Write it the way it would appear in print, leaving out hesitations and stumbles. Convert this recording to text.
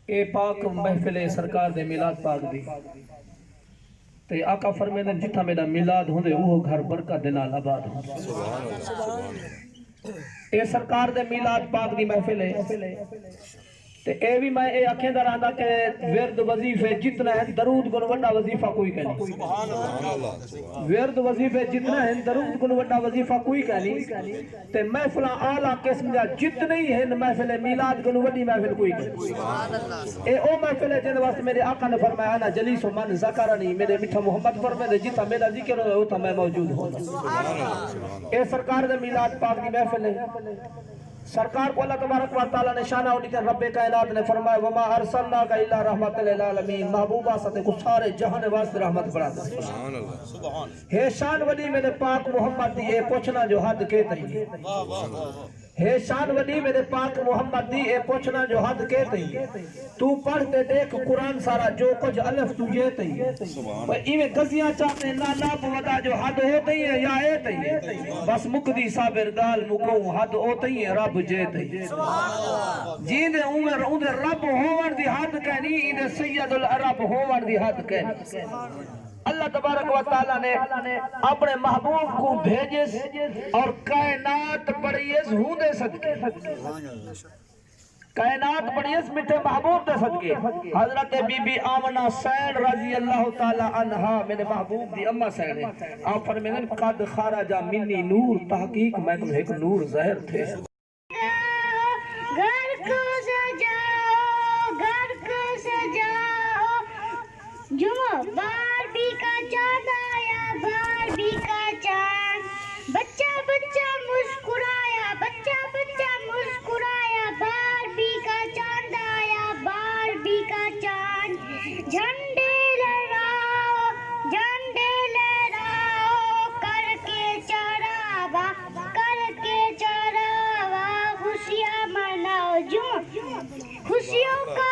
اے پاک محفل سرکار دے میلاد پاک دی تے آقا فرمیندے جتھا میرا میلاد ہوندے وہ گھر برکت دے نال آباد ہوندے۔ اے سرکار دے میلاد پاک دی محفل ہے تے اے بھی میں اے اکھیں در آندا کہ ورد وظیفے جتنا ہے درود گن وڈا وظیفہ کوئی کہنی، ورد وظیفے جتنا ہے درود گن وڈا وظیفہ کوئی کہنی تے محفلاں اعلیٰ قسم دا جتنے ہی ہیں محفل میلاد گن وڈی محفل کوئی کہنی۔ اے او محفل ہے جن واسطے میرے آقا نے فرمایا نا جلیس و من ذکرنی، میرے میٹھا محمد فرمائے جتا میرا ذکر ہوئے ہوتا میں موجود ہوں۔ اے سرکار دے میلاد پاک دی محفل ہے، سرکار کو اللہ تبارک و تعالیٰ نے شانہ ہوئی کہ رب کائنات نے فرمایا وما ارسلناک الا رحمت للعالمین، محبوبہ ستے کو سارے جہان واسطے رحمت بڑھا دے۔ ہے شان ولی میرے پاک محمد دی اے پوچھنا جو حد کہتے ہیں، ہے شان ولی میرے پاک محمد دی اے پوچھنا جو حد کہتے ہیں، تو پڑھتے دیکھ قرآن سارا جو کچھ الف تجھے تھی ایویں گزیاں چاہتے ہیں نا ناب ودا جو حد ہوتے ہیں یا ایتے ہیں، بس مکدی صابر گال مکوں حد ہوتے ہیں رب جیتے ہیں، جیندے عمر اندے رب ہوور دی حد کہنی اندے سید العرب ہوور دی حد کہنی۔ اللہ تبارک و تعالیٰ نے اپنے محبوب کو بھیجس اور کائنات پڑیس ہوں دے صدقے، کائنات پڑیس مٹھے محبوب دے صدقے۔ حضرت بی بی آمنہ سین رضی اللہ تعالیٰ عنہ میرے محبوب دی امہ سین ہے، آپ فرمیدن قد خارجہ منی نور، تحقیق میں تم ایک نور ظاہر تھے۔ گھر کو سجاؤ، گھر کو سجاؤ، جمعہ باربی کا چاند آیا، باربی کا چاند، بچہ بچہ مسکرایا، بچہ بچہ مسکرایا، باربی کا چاند آیا، باربی کا چاند، جھنڈے لہراؤ، جھنڈے لہراؤ، کر کے چراغا، کر کے چراغا، خوشیاں مناؤ، جمعہ خوشیوں کا